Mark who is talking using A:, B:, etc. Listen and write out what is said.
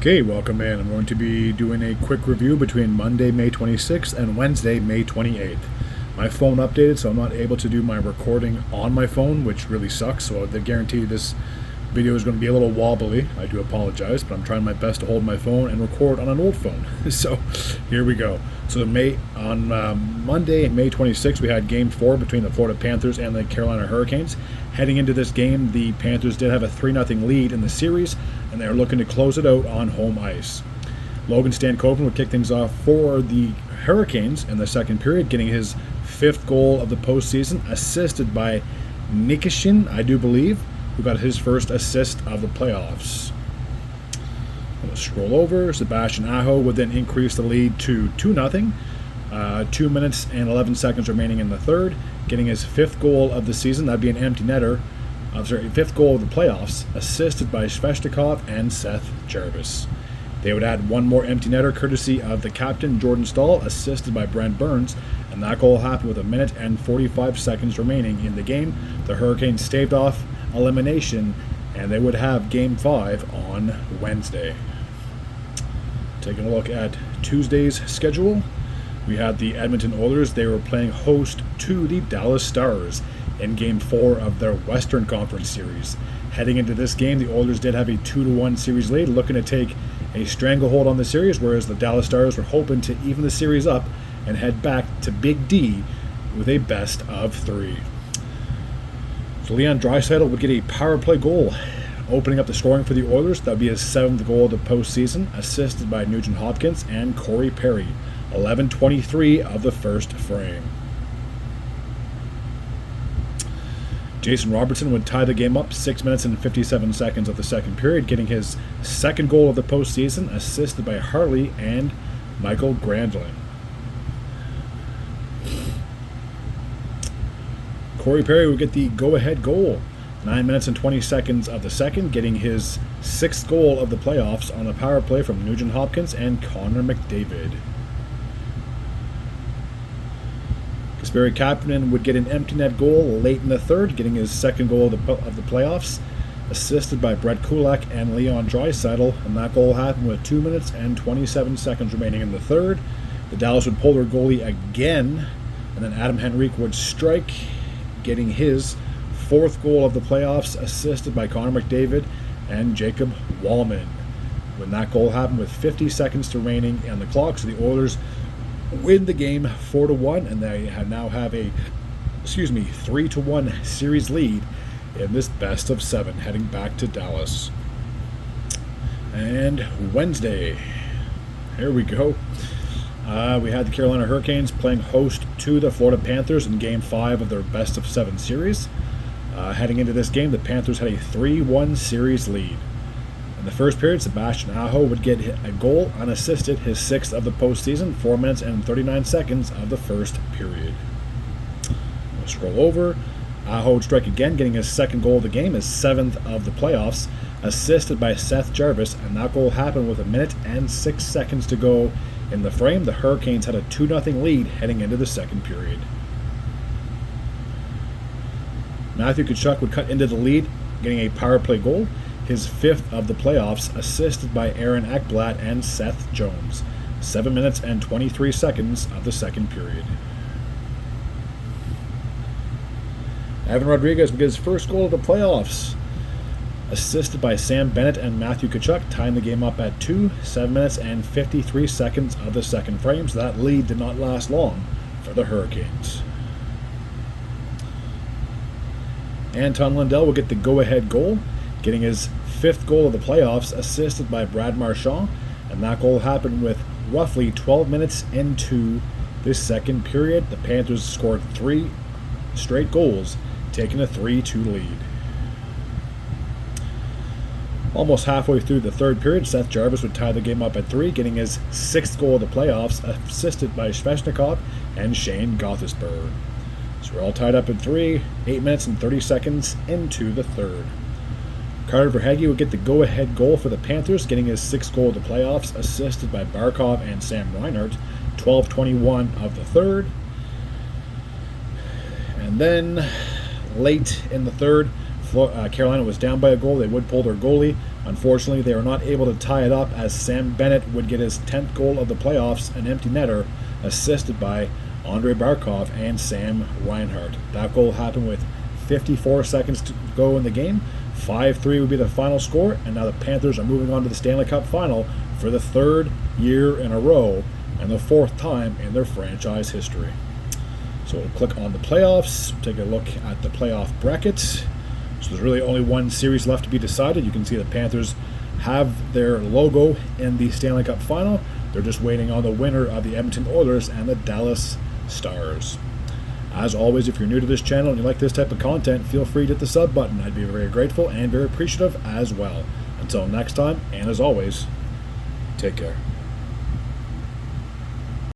A: Okay, welcome in. I'm going to be doing a quick review between Monday, May 26th and Wednesday, May 28th. My phone updated, so I'm not able to do my recording on my phone, which really sucks. So I guarantee this video is going to be a little wobbly. I do apologize, but I'm trying my best to hold my phone and record on an old phone. So here we go. So on Monday, May 26th, we had Game 4 between the Florida Panthers and the Carolina Hurricanes. Heading into this game, the Panthers did have a 3-0 lead in the series, and they're looking to close it out on home ice. Logan Stankoven would kick things off for the Hurricanes in the second period, getting his fifth goal of the postseason, assisted by Nikishin, I do believe, who got his first assist of the playoffs. I'm going to scroll over. Sebastian Aho would then increase the lead to 2-0. 2 minutes and 11 seconds remaining in the third, getting his fifth goal of the season. That'd be an empty netter. Fifth goal of the playoffs, assisted by Svechnikov and Seth Jarvis. They would add one more empty netter, courtesy of the captain, Jordan Staal, assisted by Brent Burns, and that goal happened with 1 minute and 45 seconds remaining in the game. The Hurricanes staved off elimination, and they would have Game 5 on Wednesday. Taking a look at Tuesday's schedule, we had the Edmonton Oilers. They were playing host to the Dallas Stars in Game 4 of their Western Conference Series. Heading into this game, the Oilers did have a 2-1 series lead, looking to take a stranglehold on the series, whereas the Dallas Stars were hoping to even the series up and head back to Big D with a best of 3. So Leon Draisaitl would get a power play goal, opening up the scoring for the Oilers. That would be his 7th goal of the postseason, assisted by Nugent Hopkins and Corey Perry. 11:23 of the first frame. Jason Robertson would tie the game up 6 minutes and 57 seconds of the second period, getting his second goal of the postseason, assisted by Harley and Michael Granlund. Corey Perry would get the go-ahead goal, 9 minutes and 20 seconds of the second, getting his 6th goal of the playoffs on a power play from Nugent Hopkins and Connor McDavid. Kasperi Kapanen would get an empty net goal late in the third, getting his second goal of the playoffs, assisted by Brett Kulak and Leon Draisaitl, and that goal happened with 2 minutes and 27 seconds remaining in the third. The Dallas would pull their goalie again, and then Adam Henrique would strike, getting his 4th goal of the playoffs, assisted by Connor McDavid and Jacob Wallman. When that goal happened with 50 seconds remaining on the clock, so the Oilers win the game 4-1, and they now have a 3-1 series lead in this best of 7, heading back to Dallas. And Wednesday, here we go. We had the Carolina Hurricanes playing host to the Florida Panthers in Game 5 of their best of 7 series. Heading into this game, the Panthers had a 3-1 series lead. In the first period, Sebastian Aho would get a goal unassisted, his 6th of the postseason, 4 minutes and 39 seconds of the first period. We'll scroll over. Aho would strike again, getting his 2nd goal of the game, his 7th of the playoffs, assisted by Seth Jarvis, and that goal happened with 1 minute and 6 seconds to go in the frame. The Hurricanes had a 2-0 lead heading into the second period. Matthew Tkachuk would cut into the lead, getting a power play goal, his 5th of the playoffs, assisted by Aaron Ekblad and Seth Jones. 7 minutes and 23 seconds of the second period. Evan Rodriguez would get his 1st goal of the playoffs, assisted by Sam Bennett and Matthew Tkachuk, tying the game up at 7 minutes and 53 seconds of the second frame, so that lead did not last long for the Hurricanes. Anton Lundell will get the go-ahead goal, getting his 5th goal of the playoffs, assisted by Brad Marchand, and that goal happened with roughly 12 minutes into this second period. The Panthers scored 3 straight goals, taking a 3-2 lead. Almost halfway through the third period, Seth Jarvis would tie the game up at 3, getting his 6th goal of the playoffs, assisted by Svechnikov and Shane Gothisberg. So we're all tied up at 3, 8 minutes and 30 seconds into the third. Carter Verhaeghe would get the go-ahead goal for the Panthers, getting his 6th goal of the playoffs, assisted by Barkov and Sam Reinhart. 12:21 of the third. And then, late in the third, Carolina was down by a goal. They would pull their goalie. Unfortunately, they were not able to tie it up as Sam Bennett would get his 10th goal of the playoffs, an empty netter, assisted by Andrei Barkov and Sam Reinhart. That goal happened with 54 seconds to go in the game. 5-3 would be the final score, and now the Panthers are moving on to the Stanley Cup Final for the 3rd year in a row and the 4th time in their franchise history. So we'll click on the playoffs, take a look at the playoff brackets. So there's really only one series left to be decided. You can see the Panthers have their logo in the Stanley Cup Final. They're just waiting on the winner of the Edmonton Oilers and the Dallas Stars. As always, if you're new to this channel and you like this type of content, feel free to hit the sub button. I'd be very grateful and very appreciative as well. Until next time, and as always, take care.